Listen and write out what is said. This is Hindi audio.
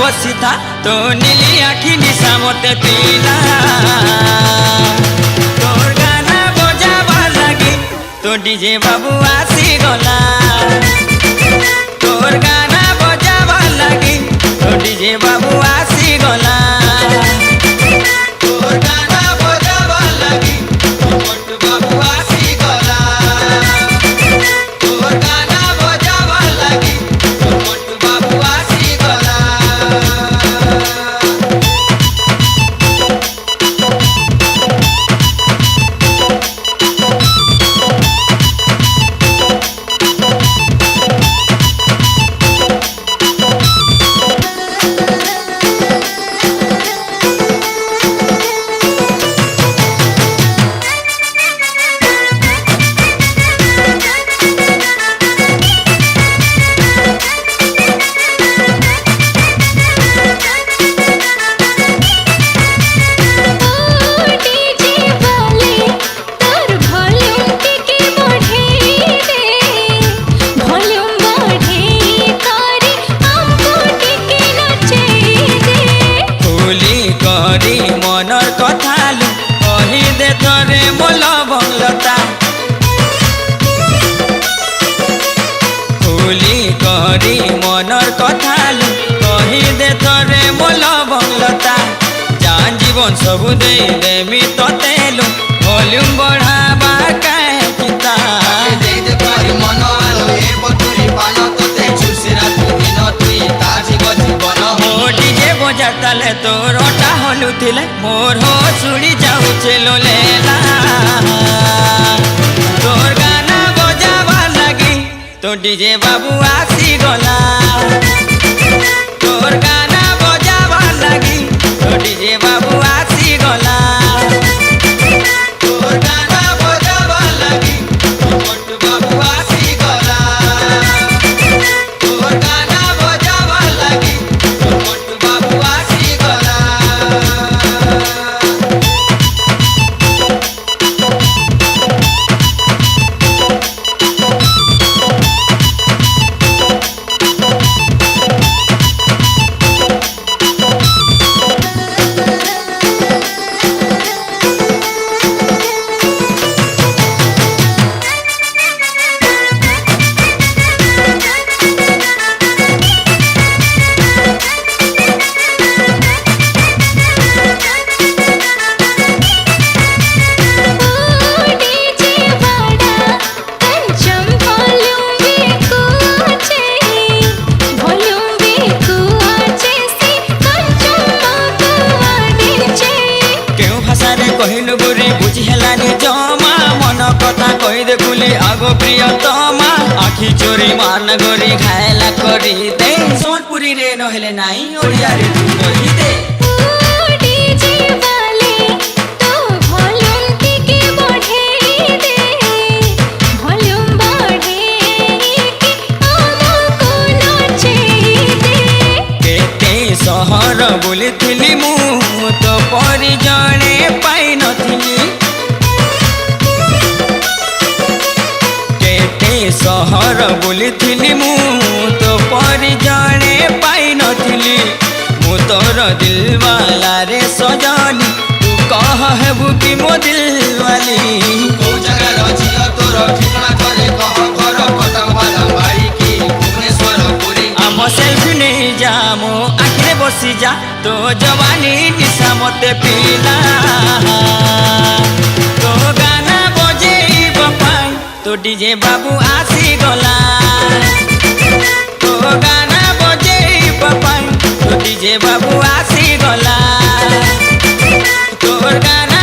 बसीता तो नीली आखि निशा मते पीला तोर गाना बजावा लगी तो डीजे बाबू आसी गला तोर गाना बजावा लगी तो डीजे बाबू आसी गला तोर गाना बजावा लगी तो मोटू बाबू आसी गला तोर गाना बजावा लगी तो मोटू बाबू आसी गला मनर कथालु कही दे तोरे मोल बंगलता खुली करी मनर कथालु कही दे तोरे मोल बंगलता जान जीवन सबु दे देमी ततेलु वॉल्यूम बढ़ावा काहे चिंता दे दे करी मन आलो ए बटुरी पान तते छुसिरा तुनी न तुई ताजी गजी बन हो डीजे बजा ताले तोर ओटा हलु थिले मोर हो सुड़ी जाऊ चलो लेला तोर गाना बजावा लगी तो डीजे बाबू आसी गला तोर गाना बजावा लगी तो डीजे बाबू आसी गला तोर गाना बजावा लगी तो मोटू बाबू आसी गला तोर गाना बजावा लगी तो मोटू बाबू आसी गला कहिनु बुरी बुझी हेलानी जमा मन कथा कहि दे कुली आगो प्रियतमा आखि चोरी मान गोरी घायला करी दे सोनपुरी रे नहेले नाई ओडिया रे तू कहि दे डीजे वाले तो वॉल्यूम के बढ़े दे वॉल्यूम बढ़े के हमको नाचे दे केते सहर बुलिथिली मु तो परि जणे पाई नथिली केते सहर बुलिथिली मु तो परि जणे पाई नथिली मु तोर दिलवाला रे सजनी तू कह हेबु कि मो दिलवाली को जगह रजिया तोर ठिकाना करे कह घर पटवाला बाड़ी की भुवनेश्वर पुरी आम सेल्फी नहीं जा मो आखिरे बसी जा तो जवानी निशा मते पीला तो गाना बजेब पाई तो डीजे बाबू आसी गला तो गाना बजेब पाई तो डीजे बाबू आसी गला तोर गाना